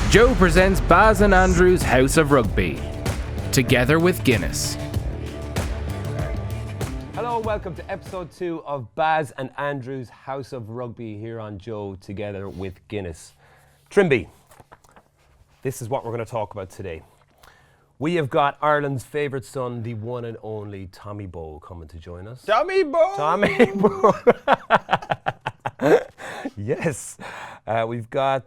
Joe presents Baz and Andrew's House of Rugby, together with Guinness. Hello, welcome to episode 2 of Baz and Andrew's House of Rugby here on Joe, together with Guinness. Trimby, this is what we're going to talk about today. We have got Ireland's favourite son, the one and only Tommy Bowe, coming to join us. Tommy Bowe! Tommy Bowe! Yes. We're going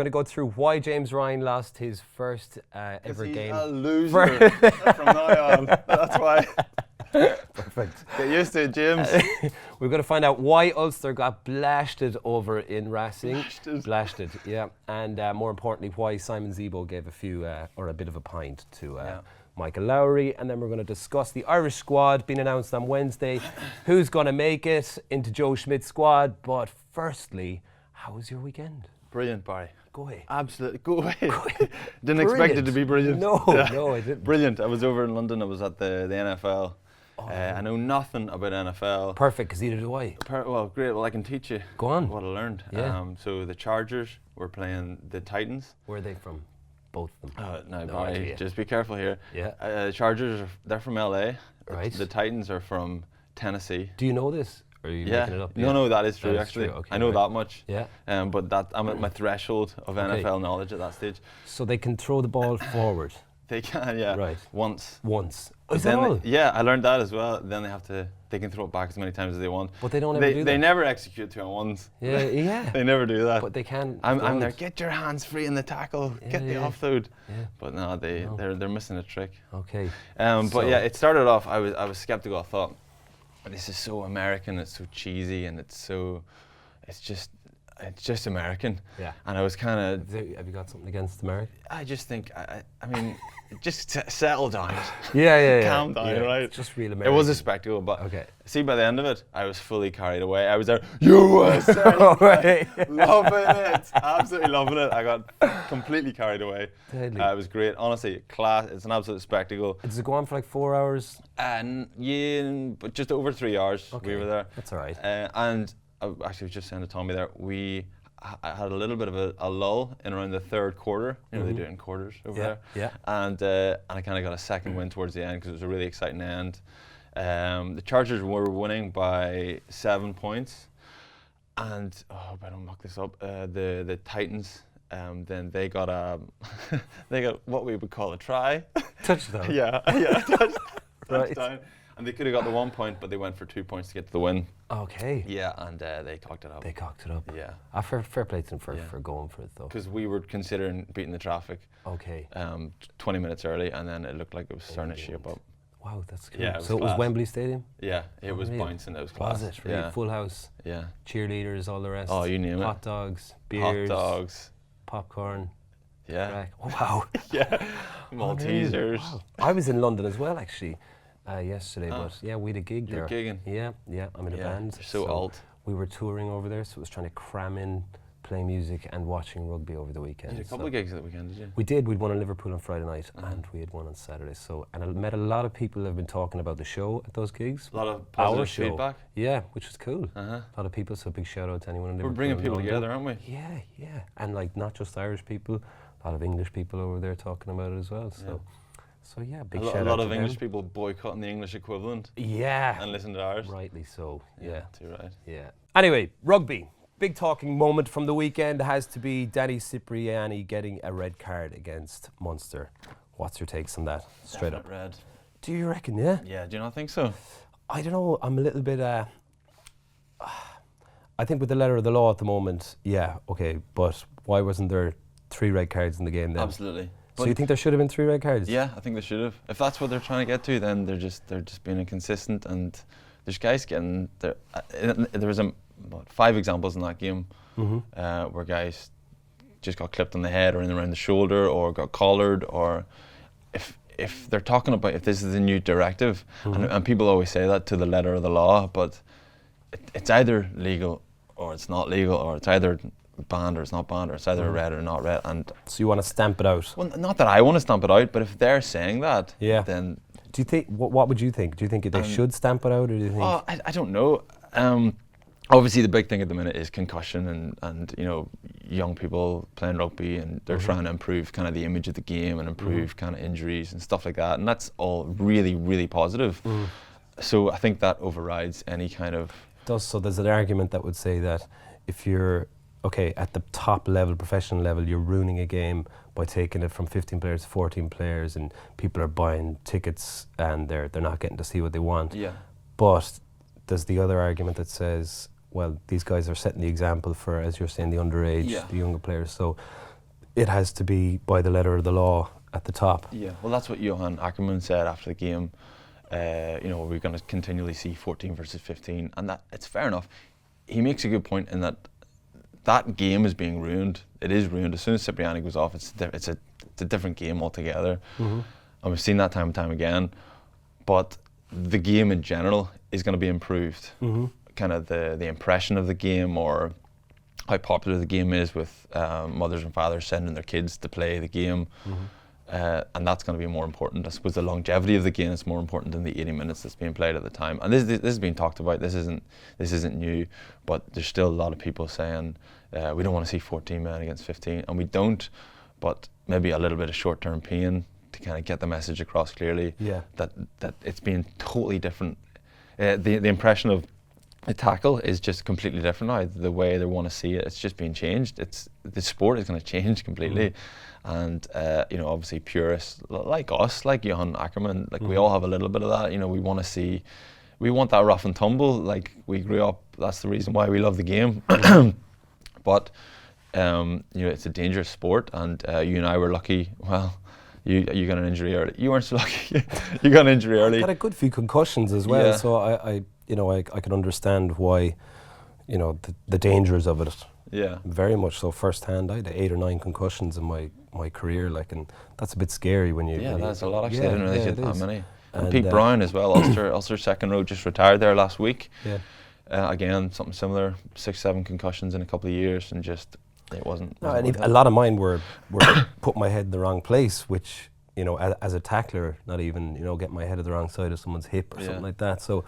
to go through why James Ryan lost his first ever He's game. a loser from now on. That's why. Perfect. Get used to it, James. We're going to find out why Ulster got blasted over in Racing. Blasted, yeah. And more importantly, why Simon Zebo gave a bit of a pint to Michael Lowry. And then we're going to discuss the Irish squad being announced on Wednesday. Who's going to make it into Joe Schmidt's squad? But firstly, how was your weekend? Brilliant, Barry. Go away. Absolutely. Go away. Didn't expect it to be brilliant. No, I didn't. Brilliant. I was over in London. I was at the NFL. I know nothing about NFL. Perfect, because neither do I. Well, great. Well, I can teach you. Go on. What I learned. Yeah. So the Chargers were playing the Titans. Where are they from? Both of them. No, No Barry, idea. just be careful here. Yeah. Chargers, they're from LA. Right. The Titans are from Tennessee. Do you know this? Or are you making it up? No, that is true, That is actually. true, okay, I know right. that much. Yeah. But I'm at my threshold of Okay. NFL knowledge at that stage. So they can throw the ball forward They can, yeah. Right. Once. once. But Is that then all? yeah, I learned that as well. Then they can throw it back as many times as they want. But they don't ever do that. They never execute 2-on-1s. Yeah. They never do that. But they can. I'm there, get your hands free in the tackle, get the yeah. offload. Yeah. But no, they're missing a trick. Okay. But So- yeah, it started off, I was skeptical. I thought, this is so American, it's so cheesy, and it's just American. Yeah. And I was kind of, Have you got something against America? I just think, I mean, just settle down. Yeah. Calm down, right? It's just real It American. was a spectacle, but Okay. see, by the end of it, I was fully carried away. I was there, USA, Right. loving it, absolutely loving it. I got completely carried away. Deadly. It was great, honestly, class. It's an absolute spectacle. Does it go on for like 4 hours? And yeah, but just over 3 hours we were there. That's all right. And I actually was just saying to Tommy there, I had a little bit of a lull in around the third quarter. You know, they do it in quarters over there. Yeah. And I kind of got a second win towards the end because it was a really exciting end. The Chargers were winning by 7 points. And, I hope I don't muck this up, the Titans, then they got what we would call a try. Touchdown. yeah, Right. touchdown. And they could have got the 1 point, but they went for 2 points to get to the win. Okay. Yeah, and they cocked it up. They cocked it up. Yeah. Fair play to them for going for it though. Because we were considering beating the traffic Okay. 20 minutes early, and then it looked like it was starting to shape up. Wow, that's cool. Yeah, it was So it was class. Wembley Stadium? Yeah, it was Really? bouncing, it was class. Was it? Really? Yeah. Full house? Yeah. Cheerleaders, all the rest? Oh, you name it. Hot dogs, beers, Hot dogs. popcorn. Yeah. Crack. Oh, wow. Yeah. Maltesers. Wow. I was in London as well, actually, yesterday. Oh. But yeah, we had a gig You there. were gigging? Yeah. I'm in a Yeah, band. they're so alt. We were touring over there, so it was trying to cram in playing music and watching rugby over the weekend. You had a couple of gigs at the weekend, did you? We did. We'd won in Liverpool on Friday night, and we had one on Saturday. So, and I met a lot of people who have been talking about the show at those gigs. A lot of Our positive show. feedback. Yeah, which was cool. Uh-huh. A lot of people, so big shout out to anyone in We're Liverpool. bringing and people London. together, aren't we? Yeah. And like not just Irish people, a lot of English people over there talking about it as well. So yeah, big A shout out lot to of English them. people boycotting the English equivalent Yeah. and listen to ours. Rightly so. Yeah. Too right. Yeah. Anyway, rugby. Big talking moment from the weekend has to be Danny Cipriani getting a red card against Munster. What's your takes on that? Straight up. Definite red. Do you reckon, yeah? Yeah, do you not think so? I don't know. I'm a little bit. I think with the letter of the law at the moment, yeah, okay. But why wasn't there 3 red cards in the game then? Absolutely. So you think there should have been 3 red cards? Yeah, I think they should have. If that's what they're trying to get to, then they're just being inconsistent, and there's guys getting there. There was 5 examples in that game where guys just got clipped on the head or in around the shoulder or got collared, or if they're talking about if this is the new directive, and people always say that to the letter of the law, but it's either legal or it's not legal, or it's either banned or it's not banned, or it's either red or not red. And So you want to stamp it out? well, not that I want to stamp it out, but if they're saying that, Yeah. then Do you think? What would you think? Do you think they should stamp it out, or do you think? I don't know. obviously the big thing at the minute is concussion and you know, young people playing rugby, and they're trying to improve kind of the image of the game and improve kind of injuries and stuff like that, and that's all really, really positive. So I think that overrides any kind of... So there's an argument that would say that if you're at the top level, professional level, you're ruining a game by taking it from 15 players to 14 players, and people are buying tickets and they're not getting to see what they want. Yeah. But there's the other argument that says, well, these guys are setting the example for, as you're saying, the underage, the younger players. So it has to be by the letter of the law at the top. Yeah, well, that's what Johan Ackerman said after the game. You know, we're going to continually see 14 versus 15, and that it's fair enough. He makes a good point in that game is being ruined. It is ruined. As soon as Cipriani goes off, it's a different game altogether. And we've seen that time and time again. But the game in general is going to be improved. Kind of the impression of the game, or how popular the game is with mothers and fathers sending their kids to play the game. And that's going to be more important. I suppose the longevity of the game is more important than the 80 minutes that's being played at the time. And this has been talked about. This isn't new, but there's still a lot of people saying we don't want to see 14 men against 15, and we don't. But maybe a little bit of short-term pain to kind of get the message across clearly. That it's been totally different. The impression of the tackle is just completely different now. The way they want to see it, it's just been changed. The sport is going to change completely. And you know, obviously purists like us, like Johan Ackerman, like we all have a little bit of that. You know, we want that rough and tumble. Like we grew up. That's the reason why we love the game. But you know, it's a dangerous sport, and you and I were lucky. Well, you got an injury early. You weren't so lucky. You got an injury early. I had a good few concussions as well, so I can understand why, you know, the dangers of it. Yeah. Very much so firsthand. I had 8 or 9 concussions in my career, like, and that's a bit scary when you... Yeah, that's a lot actually. I didn't realize you had that many. And Pete Brown as well, Ulster second row, just retired there last week. Yeah. Again, something similar, 6-7 concussions in a couple of years, and just, it wasn't... No, a lot of mine were put my head in the wrong place, which, you know, as a tackler, not even, you know, get my head at the wrong side of someone's hip or something like that. So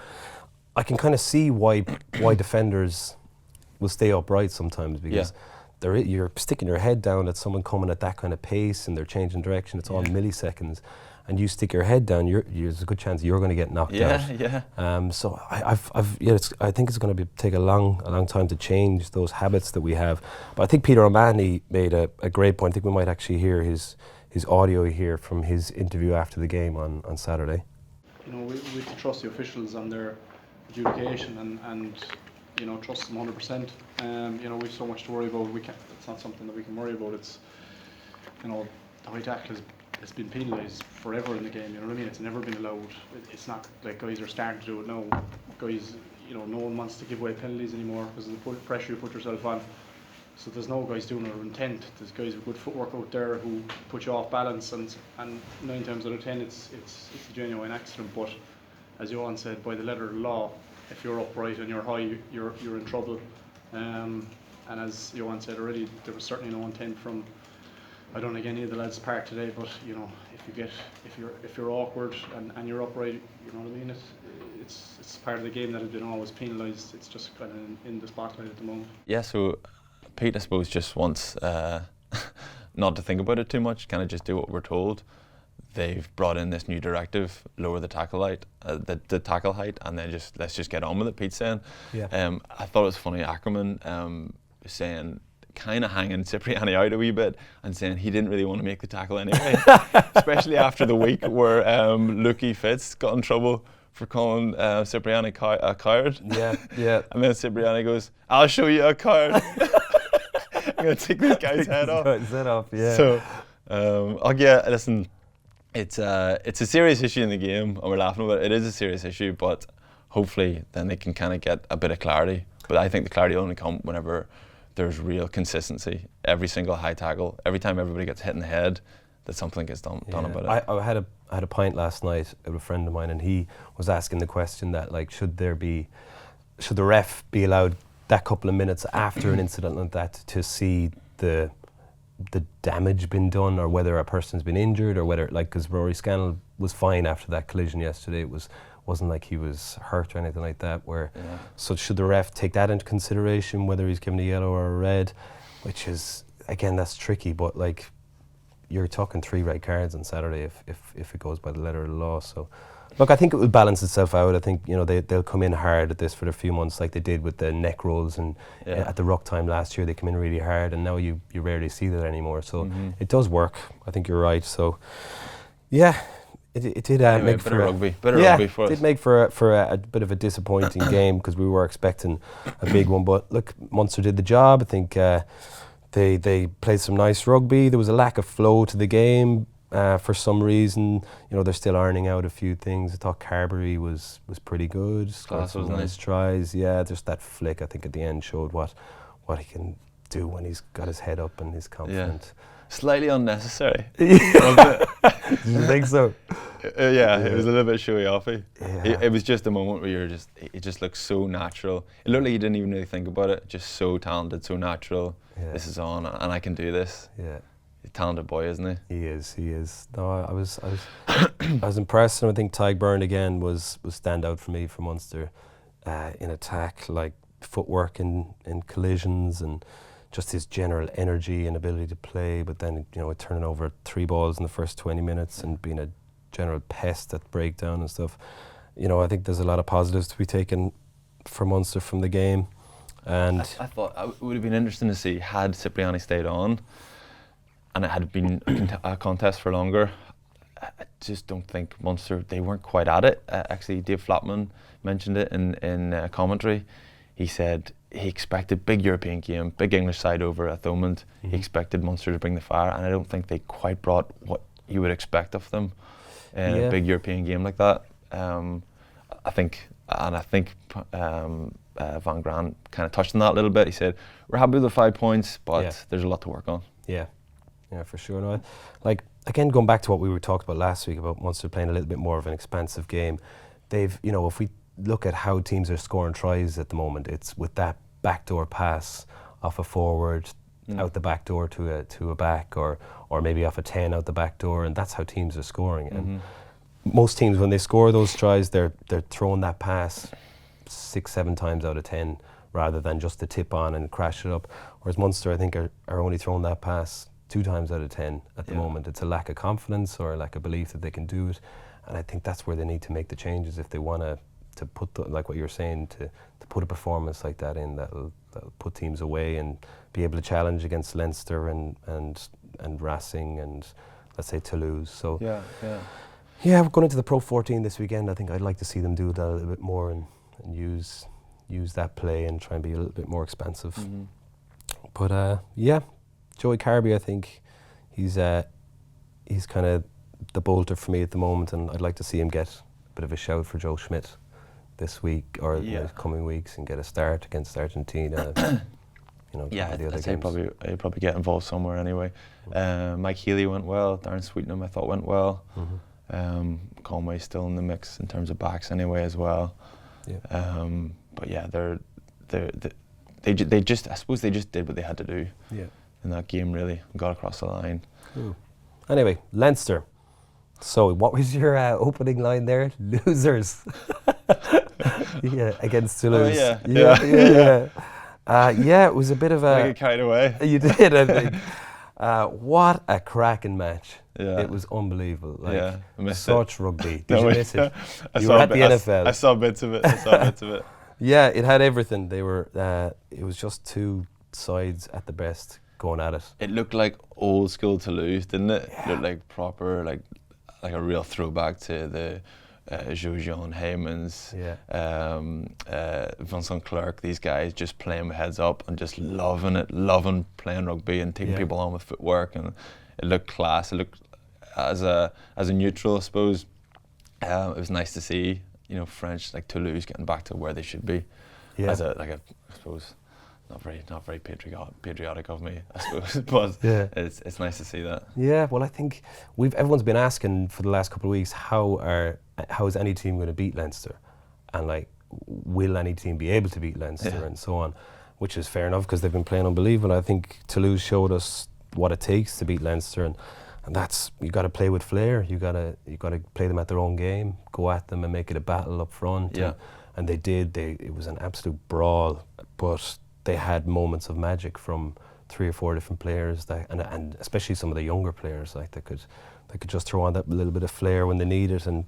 I can kind of see why defenders will stay upright sometimes, because you're sticking your head down at someone coming at that kind of pace and they're changing direction. It's all milliseconds, and you stick your head down, there's a good chance you're going to get knocked out. So I think it's going to take a long time to change those habits that we have. But I think Peter O'Mahony made a great point. I think we might actually hear his audio here from his interview after the game on Saturday. You know, we have to trust the officials and their adjudication and you know, trust them 100%. You know, we've so much to worry about. It's not something that we can worry about. It's, you know, the high tackle has been penalised forever in the game. You know what I mean? It's never been allowed. It's not like guys are starting to do it now. Guys, you know, no one wants to give away penalties anymore because of the pressure you put yourself on. So there's no guys doing it with intent. There's guys with good footwork out there who put you off balance, and 9 times out of 10 it's a genuine accident. But as Johan said, by the letter of the law, if you're upright and you're high, you're in trouble. And as Johan said already, there was certainly no intent from, I don't think any of the lads' part today. But you know, if you're awkward and you're upright, you know what I mean. It's part of the game that has been always penalised. It's just kind of in the spotlight at the moment. Yeah. So Pete, I suppose, just wants not to think about it too much. Kind of just do what we're told. They've brought in this new directive, lower the tackle height, the tackle height, and then let's just get on with it. Pete's saying. Yeah. I thought it was funny. Ackerman saying, kind of hanging Cipriani out a wee bit and saying he didn't really want to make the tackle anyway, especially after the week where Lukey Fitz got in trouble for calling Cipriani a coward. Yeah. And then Cipriani goes, "I'll show you a coward." I'm gonna take this guy's head off. Yeah. So, listen. It's a serious issue in the game, and we're laughing about it. It is a serious issue, but hopefully then they can kind of get a bit of clarity. But I think the clarity will only come whenever there's real consistency. Every single high tackle, every time everybody gets hit in the head, that something gets done about it. I had a pint last night with a friend of mine, and he was asking the question that, like, should the ref be allowed that couple of minutes after an incident like that to see the damage been done, or whether a person's been injured, or whether, like, because Rory Scannell was fine after that collision yesterday. It was Wasn't like he was hurt or anything like that. So should the ref take that into consideration, whether he's given a yellow or a red, which is, again, that's tricky, but like, you're talking 3 red cards on Saturday if it goes by the letter of the law. So, look, I think it will balance itself out. I think, you know, they'll come in hard at this for a few months, like they did with the neck rolls and at the ruck time last year. They come in really hard, and now you rarely see that anymore. So it does work. I think you're right. So, yeah, it did anyway, make for rugby for us. It did make for a bit of a disappointing game, because we were expecting a big one. But look, Munster did the job. I think they played some nice rugby. There was a lack of flow to the game. For some reason, you know, they're still ironing out a few things. I thought Carberry was pretty good. Scored some nice tries. Yeah, just that flick, I think, at the end showed what he can do when he's got his head up and he's confident. Slightly unnecessary. Do you think so? It was a little bit showy-offy. Yeah. It was just a moment where it just looked so natural. It looked like he didn't even really think about it. Just so talented, so natural. Yeah. This is on, and I can do this. Yeah. Talented boy, isn't he? He is. No, I was I was impressed, and I think Tadhg Beirne again was standout for me for Munster in attack, like footwork in collisions, and just his general energy and ability to play. But then, you know, turning over 3 balls in the first 20 minutes and being a general pest at breakdown and stuff. You know, I think there's a lot of positives to be taken for Munster from the game. And I thought it would have been interesting to see had Cipriani stayed on, and it had been a contest for longer. I just don't think Munster, they weren't quite at it. Actually, Dave Flatman mentioned it in commentary. He said he expected big European game, big English side over at Thomond. He expected Munster to bring the fire, and I don't think they quite brought what you would expect of them in a big European game like that. I think Van Graan kind of touched on that a little bit. He said, we're happy with the 5 points, but there's a lot to work on. Yeah, for sure. No, like, again, going back to what we were talking about last week about Munster playing a little bit more of an expansive game, they've, you know, if we look at how teams are scoring tries at the moment, it's with that backdoor pass off a forward, out the back door to a back, or maybe off a 10 out the back door, and that's how teams are scoring. And most teams, when they score those tries, they're throwing that pass 6-7 times out of 10, rather than just to tip on and crash it up. Whereas Munster, I think, are only throwing that pass 2 times out of 10 at the moment. It's a lack of confidence or a lack of belief that they can do it, and I think that's where they need to make the changes if they want to put like what you're saying, to put a performance like that in that'll put teams away and be able to challenge against Leinster and Racing and, let's say, Toulouse. So we're going into the Pro 14 this weekend. I think I'd like to see them do that a little bit more and use that play and try and be a little bit more expansive. But Joey Carby, I think he's kind of the bolter for me at the moment, and I'd like to see him get a bit of a shout for Joe Schmidt this week or in the coming weeks and get a start against Argentina. You know, I'd say he'd probably get involved somewhere anyway. Mike Healy went well. Darren Sweetenham, I thought, went well. Conway's still in the mix in terms of backs anyway as well. But yeah, they just, I suppose they just did what they had to do in that game, really, and got across the line. Anyway, Leinster. So what was your opening line there? Losers. Against Toulouse. It was a bit of a... I get carried away. You did, I think. What a cracking match. It was unbelievable. Like, such rugby. Did you miss it? You were at the NFL. I saw bits of it. Yeah, it had everything. They were. It was just 2 sides at the best going at it. It looked like old school Toulouse, didn't it? It looked like proper, like a real throwback to the Jean Heymans, Vincent Clerc, these guys just playing with heads up and just loving playing rugby and taking people on with footwork, and it looked class. It looked, as a neutral, I suppose, it was nice to see, you know, French like Toulouse getting back to where they should be. As I suppose, not very patriotic of me, I suppose, but it's nice to see that. Yeah, well, I think everyone's been asking for the last couple of weeks how is any team going to beat Leinster, and like, will any team be able to beat Leinster and so on, which is fair enough because they've been playing unbelievable. I think Toulouse showed us what it takes to beat Leinster, and that's, you got to play with flair. You got to play them at their own game, go at them and make it a battle up front. Yeah. And they did. It was an absolute brawl, but they had moments of magic from 3 or 4 different players, and especially some of the younger players, like they could just throw on that little bit of flair when they need it. And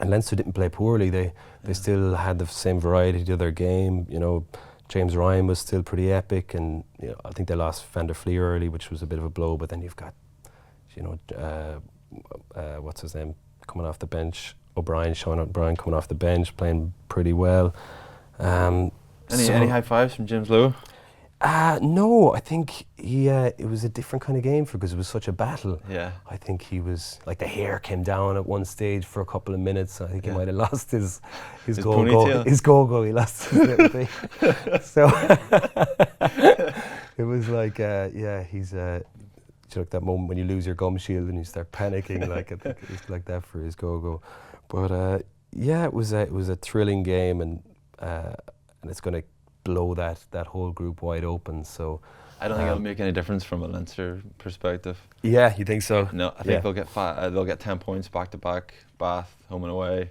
Leinster didn't play poorly. They still had the same variety to their game. You know, James Ryan was still pretty epic, and you know, I think they lost Van der Fleer early, which was a bit of a blow. But then you've got, you know, what's his name coming off the bench? Sean O'Brien coming off the bench, playing pretty well. Any high fives from James Lowe? No, I think it was a different kind of game because it was such a battle. Yeah. I think he was, like, the hair came down at one stage for a couple of minutes. I think he might have lost his go-go. His go-go, he lost his little thing. So it was like, he's like that moment when you lose your gum shield and you start panicking. Like, I think it was like that for his go-go. But it was a thrilling game, and it's going to blow that whole group wide open. So I don't think it'll make any difference from a Leinster perspective. Yeah, you think so? No, I think they'll get 10 points back to back, Bath home and away.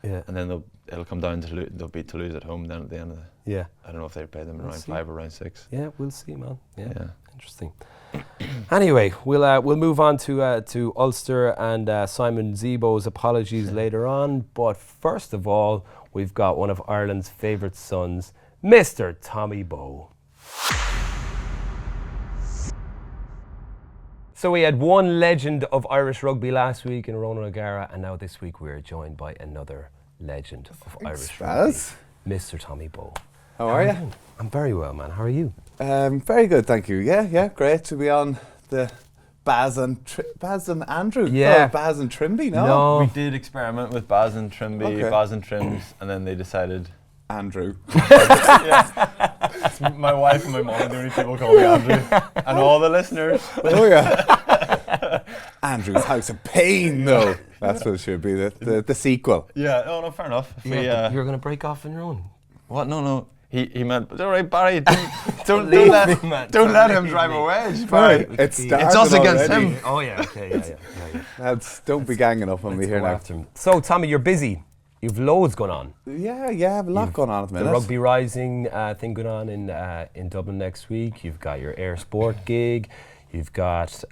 Yeah, and then it'll come down to they'll beat Toulouse at home then at the end of the. Yeah. I don't know if they play them in round 5 or round 6. Yeah, we'll see, man. Yeah. Interesting. Anyway, we'll move on to Ulster and Simon Zebo's apologies later on. But first of all, we've got one of Ireland's favourite sons, Mr. Tommy Bowe. So we had one legend of Irish rugby last week in Ronan O'Gara, and now this week we're joined by another legend of Irish rugby, Mr. Tommy Bowe. How are you? I'm very well, man. How are you? Very good, thank you. Yeah, great to be on the Baz and Andrew. Yeah. Oh, Baz and Trimby, no? We did experiment with Baz and Trimby, Okay. Baz and Trims, and then they decided. Andrew. It's my wife and my mom are the only people call me Andrew, and all the listeners. Oh yeah. Andrew's House of Pain, though. That's what it should be, the sequel. Yeah, no, fair enough. You're going to break off on your own. What? No. He meant, all right, Barry, don't let him drive a wedge, Barry. It's us against him. Oh yeah, okay, yeah. Don't be ganging up on me here now. So Tommy, you're busy. You've loads going on. Yeah, I have a lot going on at the minute. The Rugby Rising thing going on in Dublin next week. You've got your Air Sport gig. You've got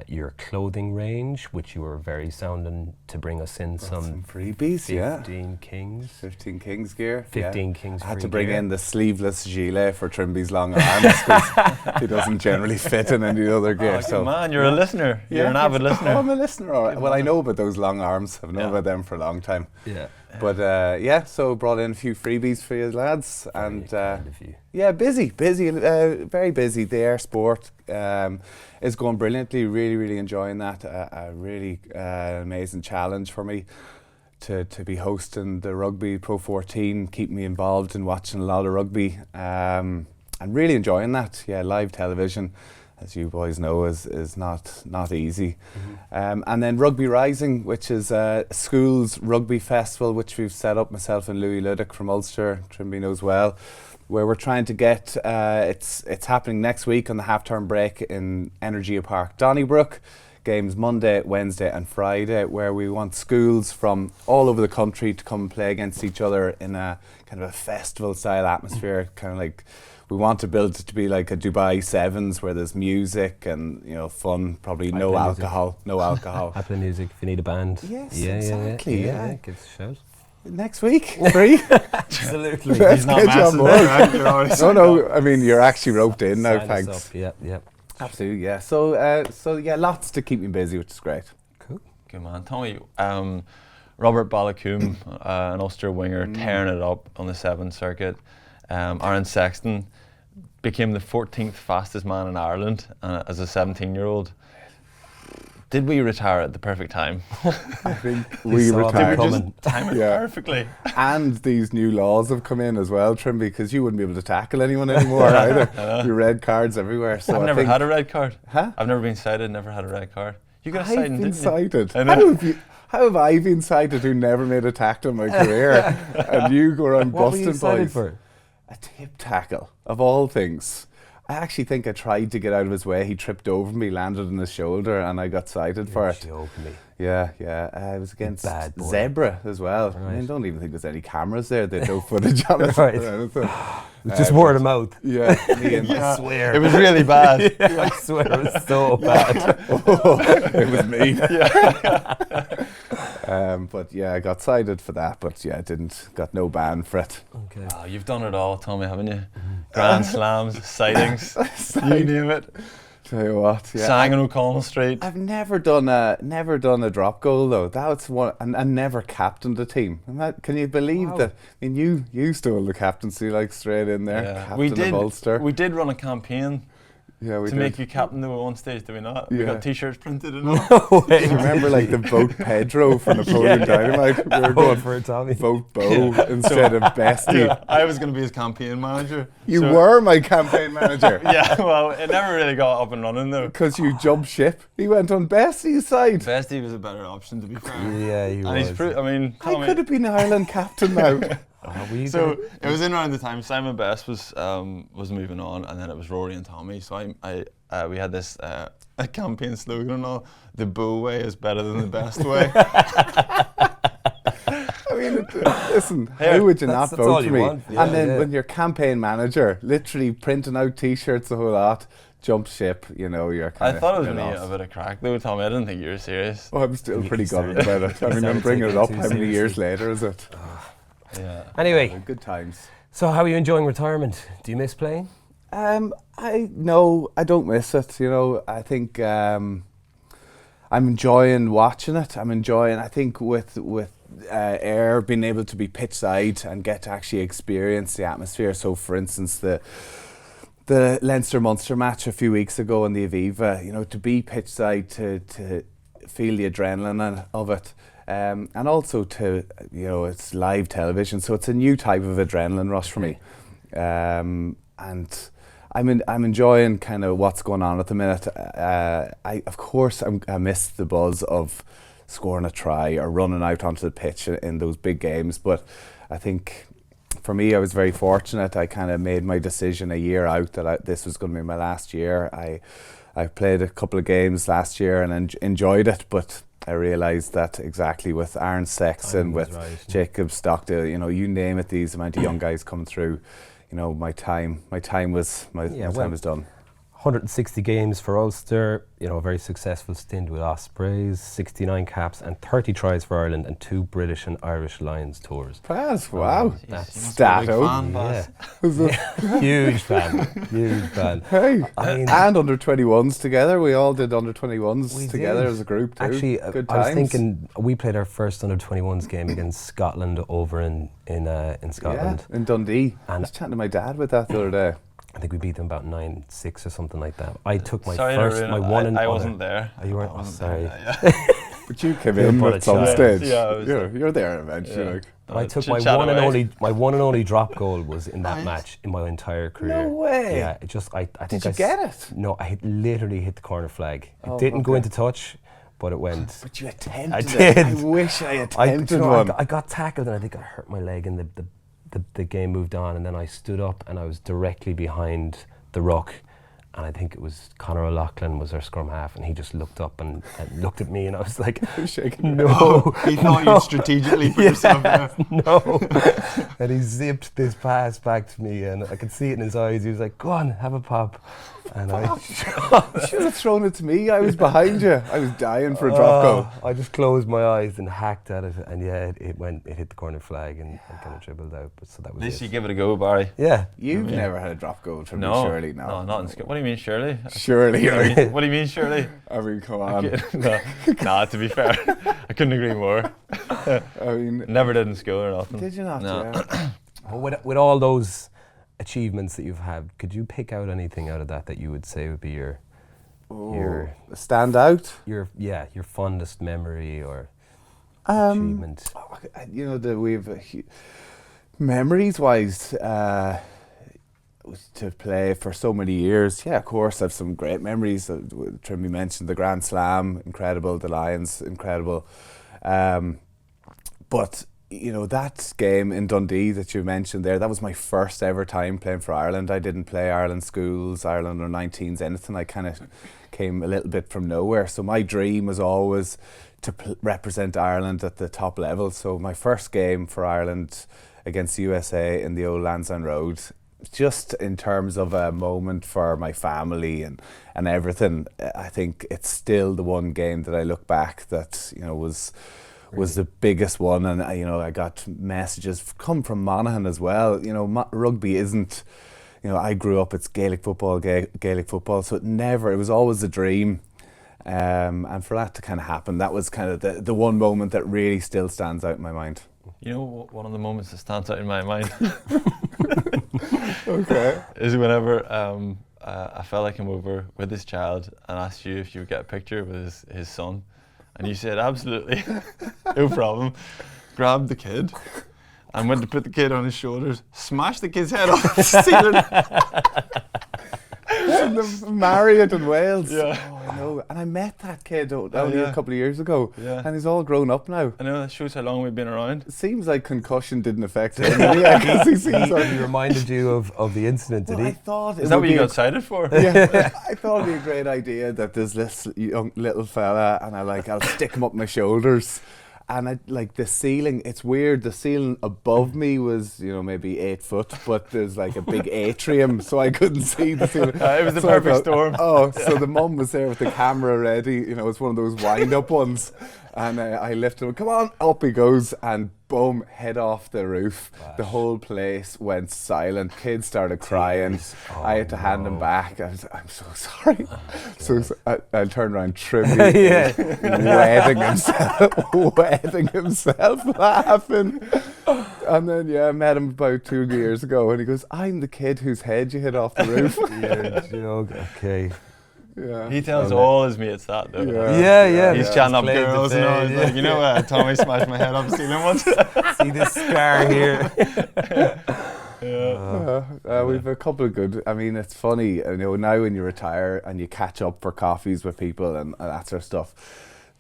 your clothing range, which you were very sounding to bring us in some freebies, 15 Kings. 15 Kings gear. 15 Kings I had to bring in the sleeveless gilet for Trimby's long arms because he doesn't generally fit in any other gear. Oh, man, you're a listener. You're an avid listener. Oh, I'm a listener, all right. Well, I know about those long arms. I've known about them for a long time. Yeah. But so brought in a few freebies for you lads, and busy, very busy. The Air Sport is going brilliantly. Really enjoying that. A really amazing challenge for me to be hosting the Rugby Pro 14, keep me involved in watching a lot of rugby, and really enjoying that. Yeah, live television, as you boys know, is not easy. Mm-hmm. And then Rugby Rising, which is a schools rugby festival, which we've set up, myself and Louis Ludick from Ulster, Trimby knows well, where we're trying to get, it's happening next week on the half-term break in Energia Park, Donnybrook. Games Monday, Wednesday and Friday, where we want schools from all over the country to come and play against each other in a kind of a festival-style atmosphere, kind of like. We want to build it to be like a Dubai Sevens where there's music and fun. Probably no alcohol. I play music if you need a band. Yes, exactly. Yeah. Give us a shout. Next week, free. Absolutely. Let's get you on board. No. I mean, you're actually roped in now. Thanks. Yep. Absolutely. Yeah. So lots to keep me busy, which is great. Cool. Good man, Tommy. Robert Balakoom, an Ulster winger, tearing it up on the 7 circuit. Aaron Sexton became the 14th fastest man in Ireland as a 17-year-old. Did we retire at the perfect time? I think we retired. Did we just time it perfectly? And these new laws have come in as well, Trimby, because you wouldn't be able to tackle anyone anymore either. Your red cards everywhere. So I've never had a red card. Huh? I've never been cited, never had a red card. You got cited, didn't cited. you? How have I been cited who never made a tackle in my career? And you go around busting boys. What were you cited for? A tip tackle, of all things. I actually think I tried to get out of his way. He tripped over me, landed on his shoulder, and I got cited for it. Yeah. It was against Zebra as well. Right. I don't even think there's any cameras there. They had no footage on it. Right. It's just word of mouth. Yeah. I swear. It was really bad. I swear it was so bad. It was me. But yeah, I got cited for that. But yeah, I got no ban for it. Okay. Oh, you've done it all, Tommy, haven't you? Grand slams, sightings, you name it. Tell you what, yeah. Sang on O'Connell Street. I've never done a drop goal though. That's one, and never captained a team. Can you believe that? I mean, you stole the captaincy like straight in there. Yeah. Captain of Ulster. We did run a campaign. Yeah, we to did. make you captain at one stage, did we not? Yeah. We got T-shirts printed and all. No way. Do you remember like the vote Pedro for Napoleon Dynamite? We were going for Tommy. Vote Bowe instead of Bestie. Yeah, I was going to be his campaign manager. You were my campaign manager. Yeah, well, it never really got up and running though. Because you jumped ship. He went on Bestie's side. Bestie was a better option, to be fair. Yeah, he was. I could have been Ireland captain now. So it was in around the time Simon Best was moving on, and then it was Rory and Tommy. So we had this a campaign slogan and all: the Bowe way is better than the best way. I mean, listen, how would you not vote for me? Yeah, and then when your campaign manager literally printing out T-shirts the whole lot, jump ship, you're kind of. I thought it was going to be a bit of crack though, Tommy. I didn't think you were serious. Oh, I'm still pretty gutted about it. I mean, I'm bringing it up. How many years later is it? Yeah. Anyway, good times. So, how are you enjoying retirement? Do you miss playing? I don't miss it. I think I'm enjoying watching it. I think with Ayr being able to be pitch side and get to actually experience the atmosphere. So, for instance, the Leinster Munster match a few weeks ago in the Aviva, to be pitch side, to feel the adrenaline of it. And also it's live television, so it's a new type of adrenaline rush for me. And I'm enjoying kind of what's going on at the minute. I miss the buzz of scoring a try or running out onto the pitch in those big games. But I think for me, I was very fortunate. I kind of made my decision a year out that this was going to be my last year. I played a couple of games last year and enjoyed it, but I realised that exactly with Aaron Sexton, with Jacob Stockdale, you name it, these amount of young guys coming through, my time was done. 160 games for Ulster, a very successful stint with Ospreys, 69 caps and 30 tries for Ireland and 2 British and Irish Lions tours. Pass, wow. That's Stato. Huge fan. Hey, and under 21s together. We all did under 21s together as a group too. Actually, good I was times. thinking we played our first under 21s game against Scotland over in Scotland. Yeah, in Dundee. And I was chatting to my dad with that the other day. I think we beat them about 9-6 or something like that. I took my sorry, first, Ruin, my one and I wasn't there. Oh, you weren't? I wasn't sorry. There, But you came in at some stage. Yeah, you're there eventually. Yeah. I took my one and only drop goal was in that match in my entire career. No way. Yeah, it just I think Did you get it? No, I literally hit the corner flag. It didn't go into touch, but it went. But you attempted I did. it. I wish I attempted one. I got tackled and I think I hurt my leg and the game moved on, and then I stood up and I was directly behind the ruck, and I think it was Conor O'Loughlin was our scrum half, and he just looked up and looked at me, and I was like, no. He thought you'd strategically put yourself there. No. And he zipped this pass back to me, and I could see it in his eyes. He was like, go on, have a pop. And I should have thrown it to me. I was behind you. I was dying for a drop goal. I just closed my eyes and hacked at it, and it hit the corner flag and kind of dribbled out. But so that was. At least you give it a go, Barry. Yeah. You've never had a drop goal from me, surely? No, not in school. What do you mean, surely? Surely. What do you mean, surely? I mean, come on. To be fair, I couldn't agree more. I mean, never did in school or nothing. Did you not? No. Yeah. Well, with all those achievements that you've had, could you pick out anything out of that you would say would be your standout? Your fondest memory or achievement? Memories wise, to play for so many years. Yeah, of course, I have some great memories. Trimble mentioned the Grand Slam, incredible. The Lions, incredible. But you know, that game in Dundee that you mentioned there, that was my first ever time playing for Ireland. I didn't play Ireland schools, Ireland or 19s, anything. I kind of came a little bit from nowhere. So my dream was always to represent Ireland at the top level. So my first game for Ireland against the USA in the old Lansdowne Road, just in terms of a moment for my family and everything, I think it's still the one game that I look back that, you know, was the biggest one. And you know, I got messages come from Monaghan as well. You know, rugby isn't, you know, I grew up, it's Gaelic football, so it was always a dream. And for that to kind of happen, that was kind of the one moment that really still stands out in my mind. You know, one of the moments that stands out in my mind Okay. is whenever a fella came over with his child and asked you if you would get a picture with his son, and you said absolutely, no problem, grabbed the kid and went to put the kid on his shoulders, smashed the kid's head off the ceiling. In the Marriott in Wales. Yeah. Oh, I know. And I met that kid only a couple of years ago. Yeah. And he's all grown up now. I know, that shows how long we've been around. It seems like concussion didn't affect him. Yeah, 'cause he seems like, He reminded you of the incident, did well, he? I thought Is that what you got excited for? Yeah, I thought it'd be a great idea that there's this young little fella, and I'll stick him up my shoulders. And the ceiling, it's weird, the ceiling above me was, you know, maybe 8 foot, but there's like a big atrium, so I couldn't see the ceiling. It was the So I perfect storm. Oh, so the mum was there with the camera ready, you know, it's one of those wind-up ones. And I lifted him, come on, up he goes, and boom, head off the roof. The whole place went silent. Kids started crying. I had to hand him back. I'm so sorry. I turned around, tribute, wetting himself, laughing. And then, I met him about 2 years ago, and he goes, I'm the kid whose head you hit off the roof. Okay. Yeah. He tells all his mates that though. Yeah. He's chatting up girls and all. He's like, you know, Tommy smashed my head off the ceiling once. See this scar here. We've a couple of good. I mean, it's funny. You know, now when you retire and you catch up for coffees with people and that sort of stuff,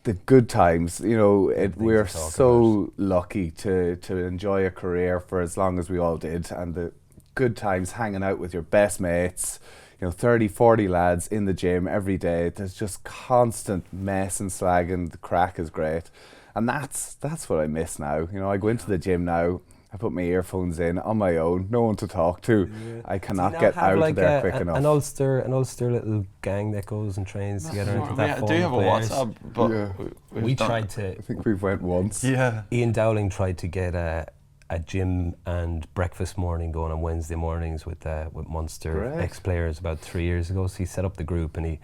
the good times. You know, we're so lucky to enjoy a career for as long as we all did, and the good times hanging out with your best mates. You know, 30, 40 lads in the gym every day. There's just constant mess and slagging. The crack is great. And that's what I miss now. You know, I go into the gym now, I put my earphones in on my own, no one to talk to. Yeah. I cannot get out of there quick enough. An Ulster little gang that goes and trains together into that do you have a WhatsApp? But we tried to. I think we've went once. Yeah. Ian Dowling tried to get a gym and breakfast morning going on Wednesday mornings with Munster ex-players about 3 years ago. So he set up the group and he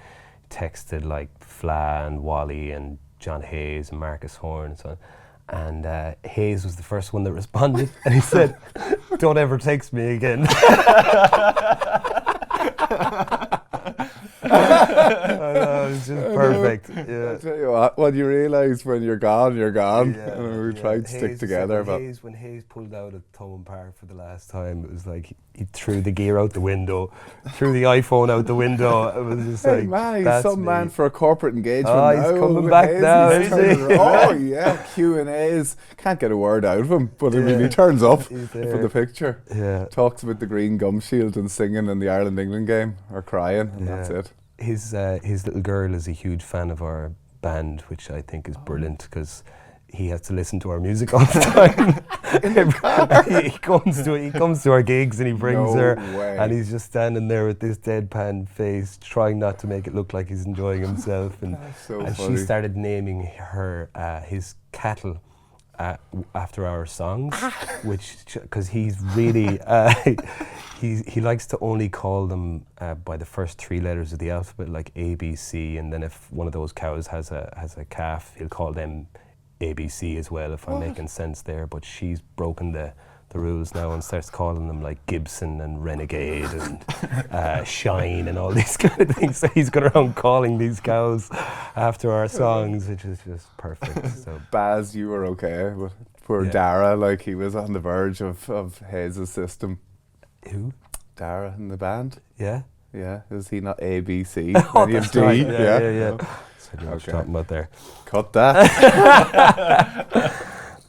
texted like Fla and Wally and John Hayes and Marcus Horn and so on. And Hayes was the first one that responded, and he said, "Don't ever text me again." It was just perfect. Yeah. I tell you what you realise when you're gone, you're gone. Yeah, we tried to stick together. When Hayes pulled out at Thomond Park for the last time, it was like he threw the gear out the window, threw the iPhone out the window. It was just like, man, he's some man for a corporate engagement. Oh, he's coming back now, is he? Oh yeah, Q&As. Can't get a word out of him, but I mean, he turns up for the picture. Yeah, talks about the green gum shield and singing in the Ireland-England game or crying, and that's it. His little girl is a huge fan of our band, which I think is brilliant because he has to listen to our music all the time. he comes to our gigs and he brings her, and he's just standing there with this deadpan face, trying not to make it look like he's enjoying himself. And she started naming her his cattle after our songs, which because he's really he likes to only call them by the first 3 letters of the alphabet, like A, B, C, and then if one of those cows has a calf, he'll call them ABC as well, if I'm making sense there. But she's broken the rules now and starts calling them like Gibson and Renegade and Shine and all these kind of things. So he's going around calling these cows after our songs, which is just perfect. So Baz, you were okay, but poor Dara, like he was on the verge of Hayes' system. Who? Dara in the band. Yeah. Yeah, is he not A, B, C? Oh, that's D? right. Yeah. So what you're talking about there. Cut that.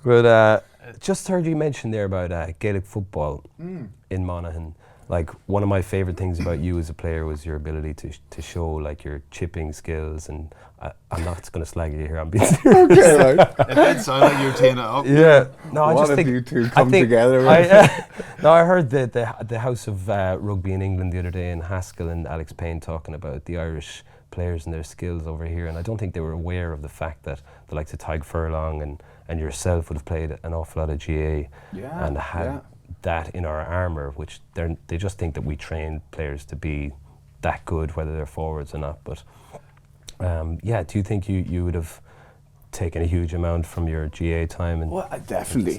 But Just heard you mention there about Gaelic football in Monaghan. Like, one of my favourite things about you as a player was your ability to show like your chipping skills, and I'm not going to slag you here, I'm being serious. Okay, right. It did sound like you were teeing it up. Yeah, no, I What just if think you two come together? I heard the House of Rugby in England the other day, and Haskell and Alex Payne talking about the Irish players and their skills over here, and I don't think they were aware of the fact that the likes of Tadhg Beirne and yourself would have played an awful lot of GA and had that in our armour, which they just think that we train players to be that good, whether they're forwards or not. But do you think you would have taken a huge amount from your GA time? And well, definitely.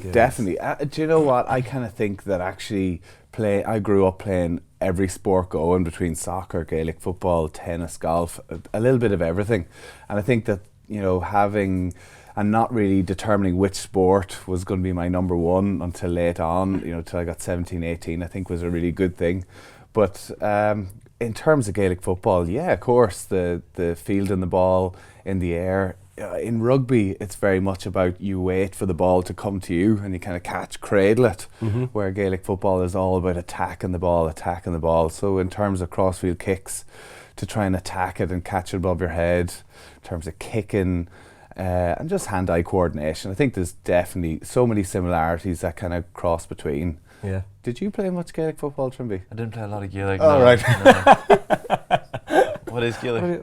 Do you know what? I kind of think that actually I grew up playing every sport going, between soccer, Gaelic football, tennis, golf, a little bit of everything. And I think that, you know, having and not really determining which sport was going to be my number one until late on, you know, till I got 17, 18, I think was a really good thing. But in terms of Gaelic football, yeah, of course, the fielding the ball in the air. In rugby, it's very much about you wait for the ball to come to you and you kind of cradle it, where Gaelic football is all about attacking the ball. So in terms of crossfield kicks, to try and attack it and catch it above your head, in terms of kicking, and just hand-eye coordination. I think there's definitely so many similarities that kind of cross between. Yeah. Did you play much Gaelic football, Trimby? I didn't play a lot of Gaelic. Oh, no, right. No. What is Gaelic?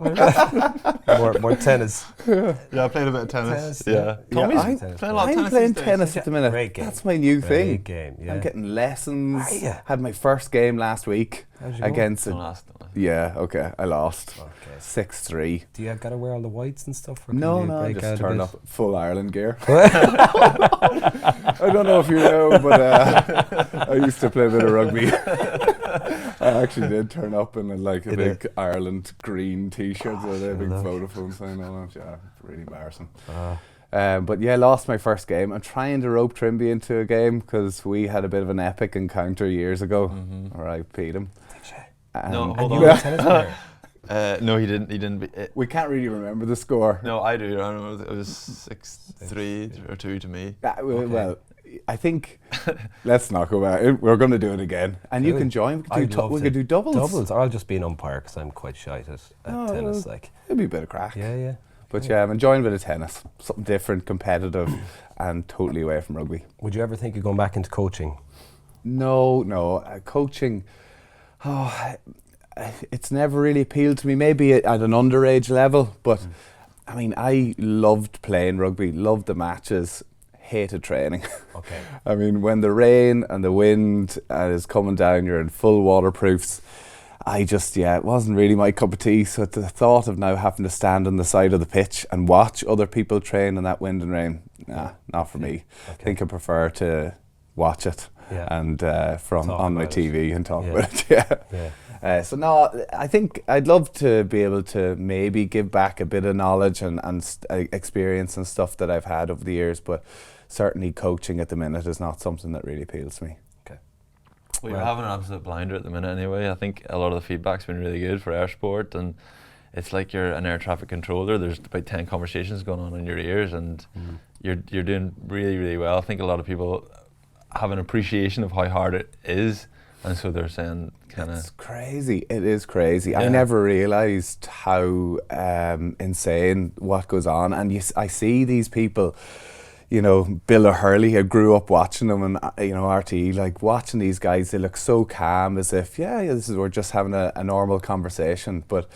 more tennis. Yeah, I played a bit of tennis. Yeah. Tommy's Tommy's playing a lot of tennis. I'm playing these days. tennis at the minute. Great game. That's my new thing. Great game, yeah. I'm getting lessons. Are ya? Had my first game last week How'd you go? against Don't last. yeah, okay, I lost. Okay. 6-3. Do you got to wear all the whites and stuff? Or No, can you I break out just a turned bit? up full Ireland gear. I don't know if you know, but I used to play a bit of rugby. I actually did turn up in a big Ireland green t-shirt with a big Vodafone sign on it. Yeah, really embarrassing. But yeah, lost my first game. I'm trying to rope Trimby into a game because we had a bit of an epic encounter years ago. Or I beat him. No, hold You on. were a tennis player? No, he didn't. We can't really remember the score. No, I do. I don't know. It was 6-3 or 2 to me. Well, I think let's not go back. We're going to do it again, and you Really? can join. We I'd love could do doubles. Doubles, or I'll just be an umpire because I'm quite shy at tennis. Like, It'd be a bit of crack. yeah. But yeah, I'm enjoying a bit of tennis. Something different, competitive, and totally away from rugby. Would you ever think of going back into coaching? No. Coaching, it's never really appealed to me. Maybe at an underage level, but I mean, I loved playing rugby, loved the matches, hated training. Okay. I mean, when the rain and the wind is coming down, you're in full waterproofs. It wasn't really my cup of tea. So the thought of now having to stand on the side of the pitch and watch other people train in that wind and rain, not for me. Okay. I think I prefer to watch it and from Talk on my about it. TV and talk Yeah. about it. Yeah. So no, I think I'd love to be able to maybe give back a bit of knowledge and experience and stuff that I've had over the years, but certainly coaching at the minute is not something that really appeals to me. We're having an absolute blinder at the minute anyway. I think a lot of the feedback's been really good for air sport, and it's like you're an air traffic controller. There's about 10 conversations going on in your ears, and you're doing really, really well. I think a lot of people have an appreciation of how hard it is, and so they're saying kind of... It's crazy. It is crazy. Yeah. I never realised how insane what goes on, and I see these people. You know, Bill O'Hurley, I grew up watching them, and RTE, like watching these guys, they look so calm, as if we're just having a normal conversation. But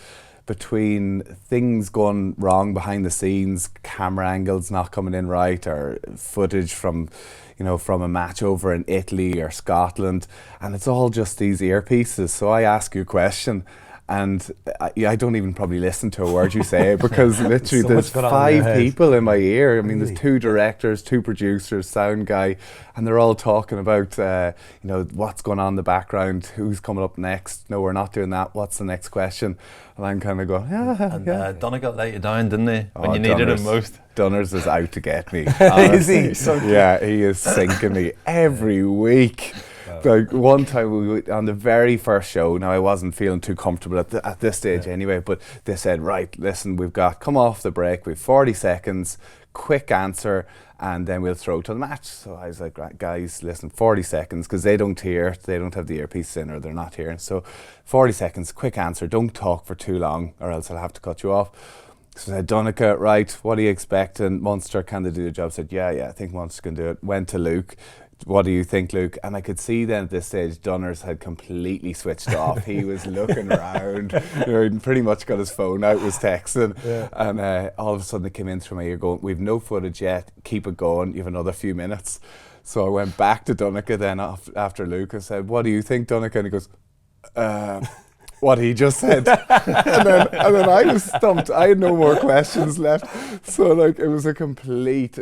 between things going wrong behind the scenes, camera angles not coming in right, or footage from a match over in Italy or Scotland, and it's all just these earpieces. So I ask you a question, and I don't even probably listen to a word you say because literally So there's much going on in your 5 head. people in my ear. I mean, Really? there's 2 directors, 2 producers, sound guy, and they're all talking about what's going on in the background, who's coming up next. No, we're not doing that. What's the next question? And I'm kind of going, Donegal let you down, didn't they? When Oh, you needed him Dunners. most. Dunners is out to get me. Is he? Yeah, he is sinking me every week. Like one time on the very first show, now I wasn't feeling too comfortable at this stage anyway, but they said, right, listen, come off the break, we've 40 seconds, quick answer, and then we'll throw to the match. So I was like, right, guys, listen, 40 seconds, because they don't have the earpiece in, or they're not hearing. So 40 seconds, quick answer, don't talk for too long or else I'll have to cut you off. So I said, Donncha, right, what do you expect? And Munster, can they do the job? I said, yeah, I think Munster can do it. Went to Luke. What do you think, Luke? And I could see then at this stage Dunners had completely switched off. He was looking around, he'd pretty much got his phone out, was texting, and all of a sudden it came in through my ear going, we've no footage yet, keep it going, you have another few minutes. So I went back to Donncha then after Luke and said, what do you think, Donncha? And he goes, what he just said. and then I was stumped. I had no more questions left. So like it was a complete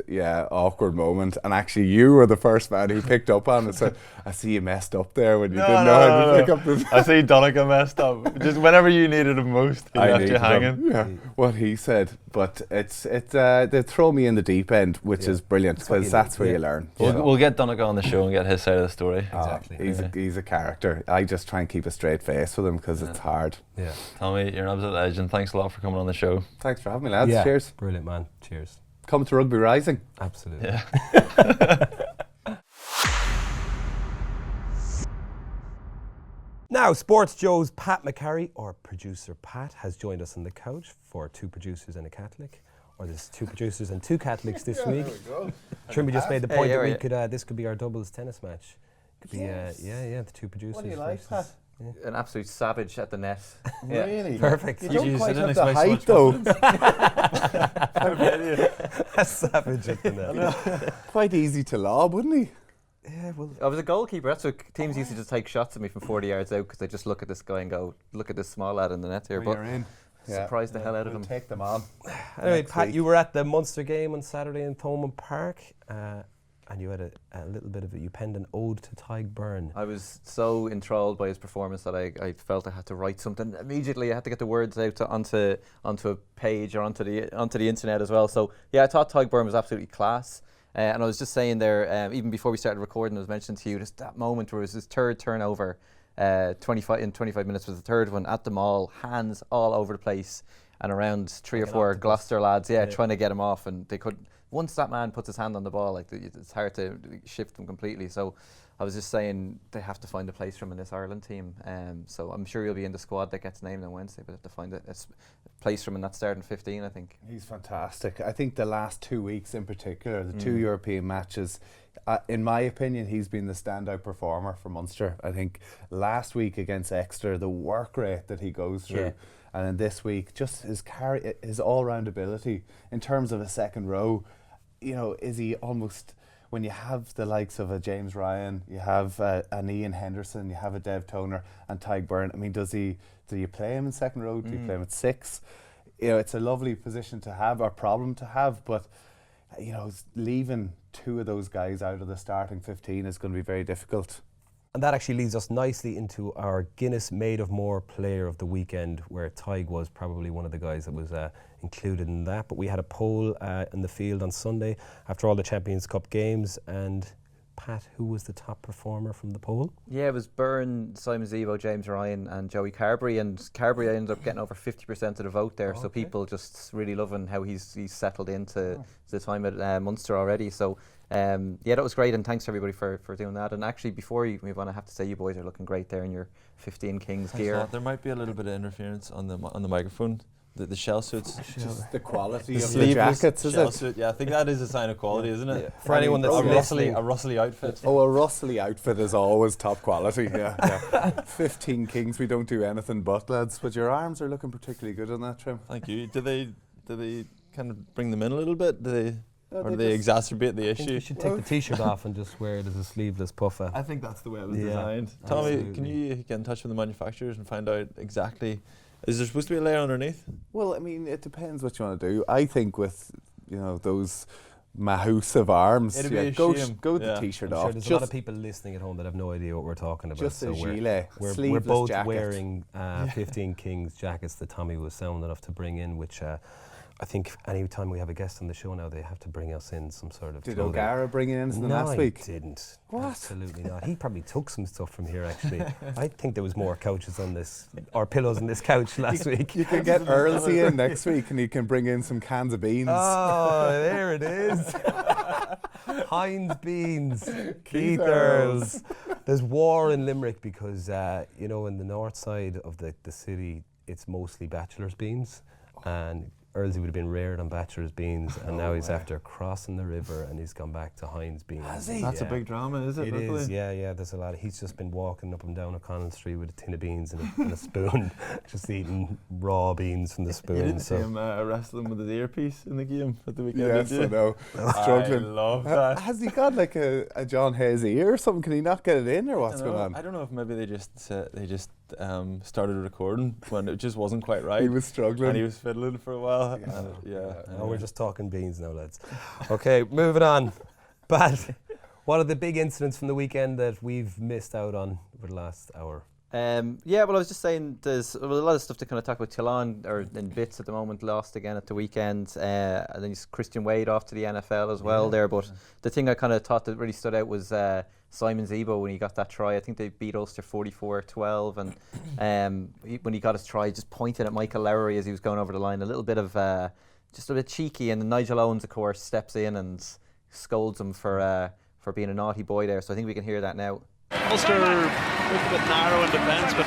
awkward moment. And actually you were the first man who picked up on it. So I see you messed up there when you didn't know how to pick up the I see Donncha messed up. Just whenever you needed him most, he left you hanging. Yeah, what he said. But they throw me in the deep end, which is brilliant, because that's where you learn. We'll get Donncha on the show and get his side of the story. Exactly. He's a character. I just try and keep a straight face with him because it's hard. Yeah. Tommy, you're an absolute legend. Thanks a lot for coming on the show. Thanks for having me, lads. Cheers. Brilliant, man. Cheers. Come to Rugby Rising. Absolutely. Yeah. Now, Sports Joe's Pat McCarry, or producer Pat, has joined us on the couch for Two Producers and a Catholic. Or there's two producers and two Catholics this week. There we go. Trimby just made the point that this could be our doubles tennis match. Could be, the two producers. What do you like, Pat? An absolute savage at the net. Really? Perfect. You don't quite have the height, though. A savage at the net. Quite easy to lob, wouldn't he? Yeah, well, I was a goalkeeper. That's what teams used to just take shots at me from 40 yards out because they just look at this guy and go, look at this small lad in the net here. But You're in. surprised the hell out of We'll him. take them on. anyway, next Pat, week. you were at the Munster game on Saturday in Thomond Park, and you had a little bit of you penned an ode to Tadhg Beirne. I was so enthralled by his performance that I felt I had to write something immediately. I had to get the words out onto a page or onto the internet as well. So yeah, I thought Tadhg Beirne was absolutely class. And I was just saying there, even before we started recording, I was mentioning to you just that moment where it was his third turnover, 25 minutes was the third one at the Mall, hands all over the place, and around three or four Gloucester lads, trying to get him off, and they couldn't. Once that man puts his hand on the ball, like it's hard to shift him completely. So I was just saying they have to find a place for him in this Ireland team. So I'm sure he'll be in the squad that gets named on Wednesday, but have to find a place for him in that starting 15, I think. He's fantastic. I think the last 2 weeks in particular, the two European matches, in my opinion, he's been the standout performer for Munster. I think last week against Exeter, the work rate that he goes through, and then this week, just his all-round ability in terms of a second row. You know, is he almost, when you have the likes of a James Ryan, you have an Ian Henderson, you have a Dev Toner and Tadhg Beirne. I mean, do you play him in second row? Do you play him at 6? You know, it's a lovely position to have, or problem to have, but you know, leaving two of those guys out of the starting 15 is going to be very difficult. And that actually leads us nicely into our Guinness Made of More Player of the Weekend, where Tadhg was probably one of the guys that was included in that. But we had a poll in the field on Sunday after all the Champions Cup games. And Pat, who was the top performer from the poll? Yeah, it was Beirne, Simon Zebo, James Ryan and Joey Carberry, and Carberry ended up getting over 50% of the vote there, so people just really loving how he's settled into the time at Munster already. So that was great, and thanks to everybody for doing that. And actually, before you move on, I have to say you boys are looking great there in your 15 Kings gear. There might be a little bit of interference on the microphone. The shell suits. Just the quality of the sleeveless jackets, is shell it? suit. Yeah, I think that is a sign of quality, isn't it? Yeah. For anyone that's listening, a rustly outfit. Oh, a rustly outfit is always top quality. Yeah. 15 Kings, we don't do anything but, lads. But your arms are looking particularly good on that, Trim. Thank you. Do they kind of bring them in a little bit? Or do they just exacerbate the I think issue? you should take the t-shirt off and just wear it as a sleeveless puffer. I think that's the way it was Yeah, designed. Tommy, absolutely. can you get in touch with the manufacturers and find out exactly? Is there supposed to be a layer underneath? Well, I mean, it depends what you want to do. I think with, you know, those massive arms, It'd be a go shame. with Yeah. the t-shirt I'm off. sure there's a lot of people listening at home that have no idea what we're talking about. Just so a gilet, we're sleeveless both jacket. wearing 15 Kings jackets that Tommy was sound enough to bring in, which I I think any time we have a guest on the show now, they have to bring us in some sort of. Did clothing. O'Gara bring in something last week? No, he didn't. What? Absolutely not. He probably took some stuff from here, actually. I think there was more couches on this, or pillows on this couch last week. You can get Earlsy in next week and he can bring in some cans of beans. Oh, there it is. Heinz beans, Keith Earls. There's war in Limerick because, in the north side of the city, it's mostly bachelor's beans. And Earlsy would have been reared on bachelor's beans, and now he's after crossing the river and he's gone back to Heinz beans. Has he? That's a big drama, is it? It is, yeah. There's a lot. He's just been walking up and down O'Connell Street with a tin of beans and a spoon, just eating raw beans from the spoon. You didn't see him wrestling with his earpiece in the game at the weekend, Yes, did you? I know. Struggling. I love that. Has he got like a John Hayes ear or something? Can he not get it in, or what's going on? I don't know if maybe they just started recording when it just wasn't quite right. He was struggling. And he was fiddling for a while. We're just talking beans now, lads. Okay, moving on. But what are the big incidents from the weekend that we've missed out on over the last hour? Well, I was just saying there's a lot of stuff to kind of talk about. Toulouse are in bits at the moment, lost again at the weekend. And then Christian Wade off to the NFL as well there. But the thing I kind of thought that really stood out was Simon Zebo when he got that try. I think they beat Ulster 44-12. And when he got his try, just pointed at Michael Lowry as he was going over the line. A little bit of just a bit cheeky. And then Nigel Owens, of course, steps in and scolds him for being a naughty boy there. So I think we can hear that now. Ulster a little bit narrow in defence, but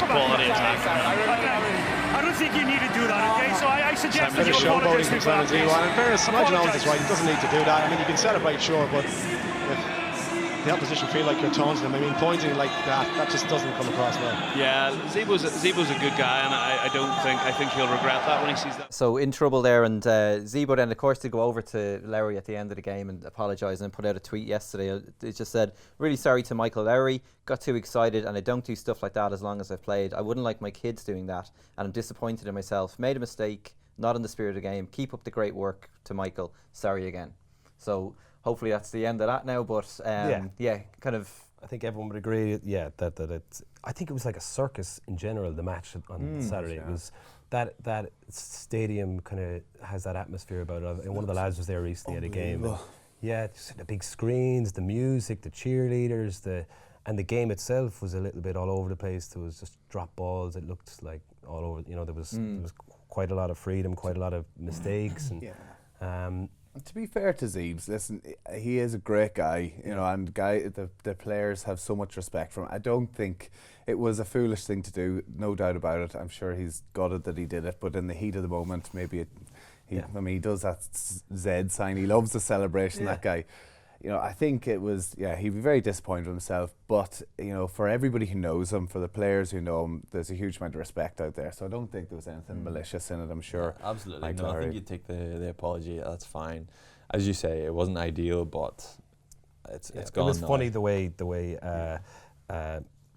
quality attack. I don't think you need to do that, okay? So I suggest that you showboating from Simon Zebo. And in fairness, Nigel Owens is right. He doesn't need to do that. I mean, you can celebrate, sure, but if the opposition feel like you're taunting them, I mean, pointing like that just doesn't come across well. Yeah, Zebo's a good guy, and I think he'll regret that when he sees that. So in trouble there, and Zebo then, of course, did go over to Lowry at the end of the game and apologise and put out a tweet yesterday. It just said, really sorry to Michael Lowry, got too excited, and I don't do stuff like that as long as I've played. I wouldn't like my kids doing that, and I'm disappointed in myself. Made a mistake, not in the spirit of the game. Keep up the great work to Michael. Sorry again. So hopefully that's the end of that now, but kind of. I think everyone would agree, that it's. I think it was like a circus in general. The match on Saturday, it was that stadium kind of has that atmosphere about it. And one of the lads was there recently at a game. And just the big screens, the music, the cheerleaders, and the game itself was a little bit all over the place. There was just drop balls. It looked like all over. There was quite a lot of freedom, quite a lot of mistakes, and. To be fair to Zeebs, listen, he is a great guy, and the players have so much respect for him. I don't think it was a foolish thing to do, no doubt about it. I'm sure he's gutted that he did it, but in the heat of the moment, maybe he does that Z sign. He loves the celebration, that guy. I think it was, he'd be very disappointed with himself, but, for everybody who knows him, for the players who know him, there's a huge amount of respect out there. So I don't think there was anything malicious in it, I'm sure. Yeah, absolutely. No, I think you take the apology, that's fine. As you say, it wasn't ideal, but it's gone. It was now. funny the way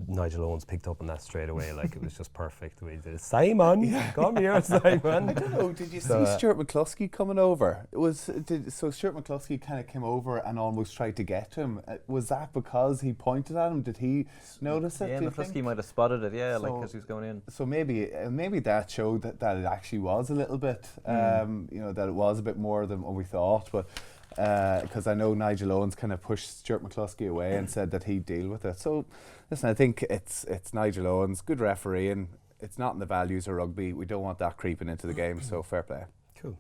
Nigel Owens picked up on that straight away, like it was just perfect the way he did it. Simon, come here, Simon. I don't know, did you see Stuart McCluskey coming over? So Stuart McCluskey kind of came over and almost tried to get to him. Was that because he pointed at him? Did he notice it? Yeah, McCluskey might have spotted it, as he was going in. So maybe that showed that it actually was a little bit, that it was a bit more than what we thought, but because I know Nigel Owens kind of pushed Stuart McCluskey away and said that he'd deal with it. So listen, I think it's Nigel Owens, good referee, and it's not in the values of rugby. We don't want that creeping into the game, so fair play. Cool.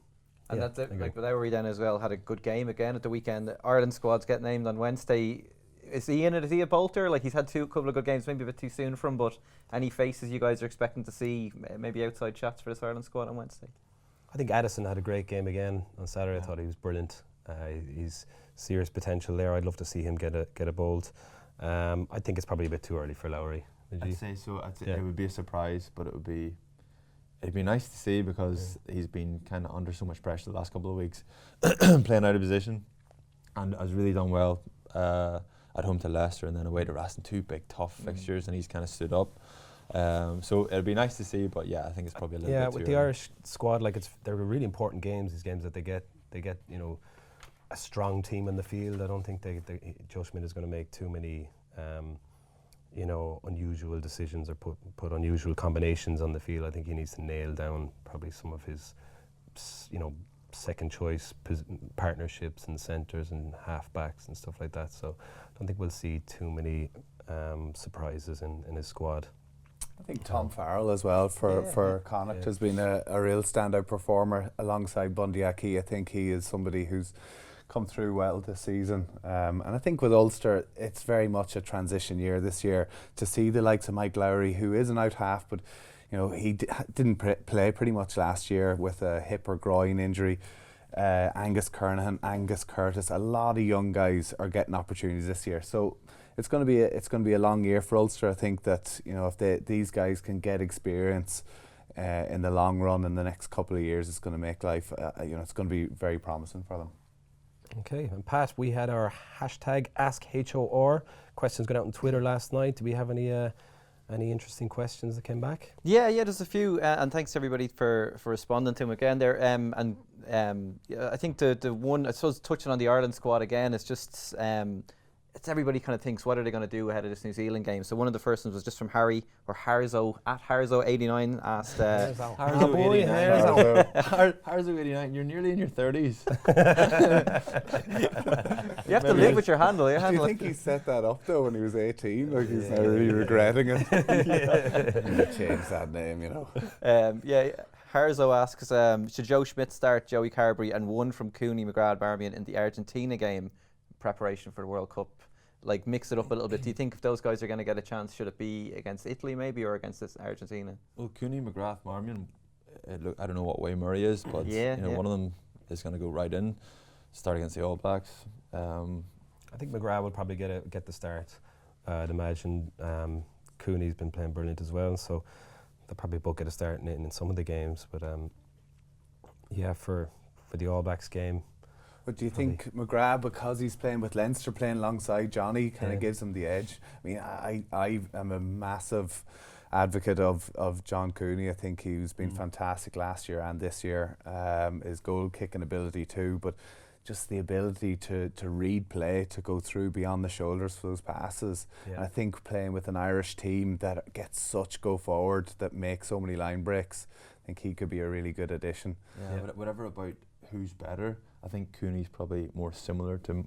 And that's it. Like Lowry then as well had a good game again at the weekend. The Ireland squad's get named on Wednesday. Is he in it? Is he a bolter? Like he's had a couple of good games, maybe a bit too soon for him, but any faces you guys are expecting to see, maybe outside chats for this Ireland squad on Wednesday? I think Addison had a great game again on Saturday. I thought he was brilliant. He's serious potential there. I'd love to see him get a bolt. I think it's probably a bit too early for Lowry. I'd say so. It would be a surprise, but it'd be nice to see because he's been kind of under so much pressure the last couple of weeks, playing out of position, and has really done well at home to Leicester and then away to Racing. Two big tough fixtures, and he's kind of stood up. So it'd be nice to see, but I think it's probably a little bit too with the early. Irish squad, they're really important games. These games that they get a strong team in the field. I don't think Joe Schmidt is going to make too many you know, unusual decisions or put unusual combinations on the field. I think he needs to nail down probably some of his, you know, second choice partnerships and centres and halfbacks and stuff like that. So I don't think we'll see too many surprises in his squad. I think Tom Farrell as well for Connacht has been a real standout performer alongside Bundy Aki. I think he is somebody who's come through well this season, and I think with Ulster it's very much a transition year this year to see the likes of Mike Lowry, who is an out half, but you know he didn't play pretty much last year with a hip or groin injury. Angus Kernahan, Angus Curtis, a lot of young guys are getting opportunities this year, so it's going to be a long year for Ulster. I think that, you know, if these guys can get experience in the long run in the next couple of years, it's going to make life you know, it's going to be very promising for them. Okay, and Pat, we had our hashtag AskHOR questions going out on Twitter last night. Do we have any interesting questions that came back? Yeah, there's a few, and thanks everybody for responding to them again there. I think the one, I suppose, touching on the Ireland squad again, it's just it's everybody kind of thinks, what are they going to do ahead of this New Zealand game? So one of the first ones was just from Harry, or Harzo, at Harzo89 asked... Harzo89, you're nearly in your 30s. You have to live with your handle. Do you think he set that up though when he was 18? Like he's now really regretting it. Change that name, you know. Harzo asks, should Joe Schmidt start Joey Carberry and one from Cooney, McGrath, Barmian in the Argentina game, preparation for the World Cup? Like, mix it up a little bit. Do you think if those guys are going to get a chance, should it be against Italy maybe, or against this Argentina? Well, Cooney, McGrath, Marmion, I don't know what way Murray is, but one of them is going to go right in, start against the All Blacks. I think McGrath will probably get the start. I'd imagine Cooney's been playing brilliant as well, so they'll probably both get a start in some of the games. But for the All Blacks game. But do you think McGrath, because he's playing with Leinster, playing alongside Johnny, kind of gives him the edge? I mean, I am a massive advocate of John Cooney. I think he's been fantastic last year and this year. His goal kicking ability too, but just the ability to read play, to go through beyond the shoulders for those passes. And I think playing with an Irish team that gets such go forward, that makes so many line breaks, I think he could be a really good addition. But whatever about who's better, I think Cooney's probably more similar to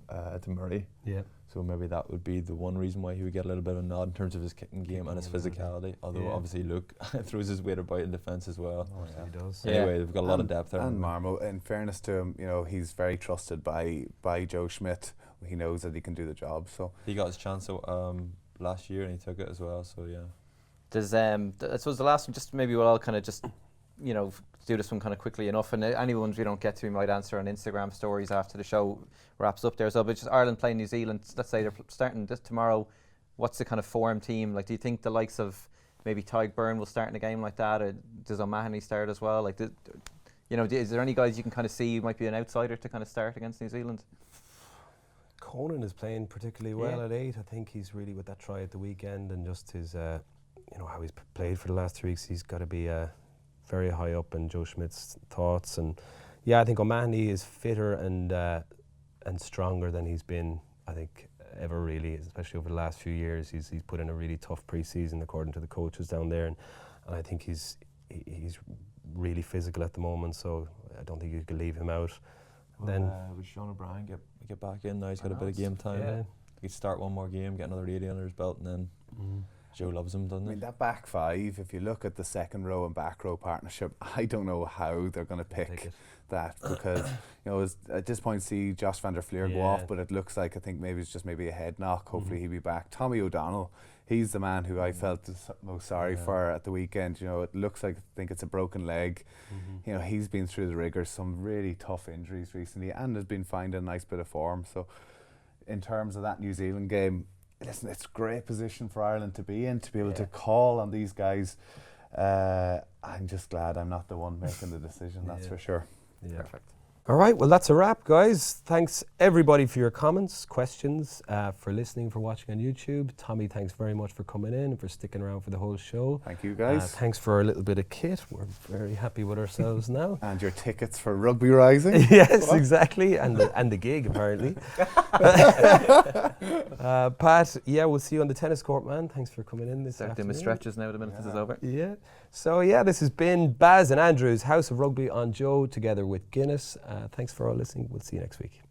Murray. Yeah. So maybe that would be the one reason why he would get a little bit of a nod in terms of his kicking game and his physicality. Although obviously Luke throws his weight about in defence as well. Oh, he does. Anyway, they've got a lot of depth there. And Marmo, in fairness to him, you know, he's very trusted by Joe Schmidt. He knows that he can do the job. So he got his chance last year and he took it as well. So yeah. There's I suppose the last one, just maybe we'll all kind of just, you know, do this one kind of quickly enough, and any ones we don't get to we might answer on Instagram stories after the show wraps up there. So but just Ireland playing New Zealand, let's say they're starting this tomorrow, what's the kind of form team? Like, do you think the likes of maybe Tadhg Beirne will start in a game like that, or does O'Mahony start as well? Like, you know, is there any guys you can kind of see might be an outsider to kind of start against New Zealand? Conan is playing particularly well at 8. I think he's really, with that try at the weekend and just his you know, how he's played for the last 3 weeks, he's got to be very high up in Joe Schmidt's thoughts. And I think O'Mahony is fitter and stronger than he's been, I think, ever really, especially over the last few years. He's put in a really tough pre-season according to the coaches down there, and I think he's really physical at the moment, so I don't think you could leave him out. Well, then would Sean O'Brien get back in now? He's got a bit of game time. Yeah. He could start one more game, get another 80 under his belt, and then Joe loves him, doesn't he? I mean, that back five, if you look at the second row and back row partnership, I don't know how they're going to pick that, because you know, at this point, see Josh van der Fleer go off, but it looks like, I think maybe it's just maybe a head knock. Hopefully he'll be back. Tommy O'Donnell, he's the man who I felt most sorry for at the weekend. You know, it looks like, I think it's a broken leg. You know, he's been through the rigours, some really tough injuries recently, and has been finding a nice bit of form. So in terms of that New Zealand game, listen, it's a great position for Ireland to be in, to be able to call on these guys. I'm just glad I'm not the one making the decision, that's for sure. Perfect. All right, well, that's a wrap, guys. Thanks, everybody, for your comments, questions, for listening, for watching on YouTube. Tommy, thanks very much for coming in and for sticking around for the whole show. Thank you, guys. Thanks for a little bit of kit. We're very happy with ourselves now. And your tickets for Rugby Rising. Yes, exactly. And the gig, apparently. Pat, yeah, we'll see you on the tennis court, man. Thanks for coming in this Start doing afternoon. my stretches now the minute this is over. Yeah. So, yeah, this has been Baz and Andrew's House of Rugby on Joe, together with Guinness. Thanks for all listening. We'll see you next week.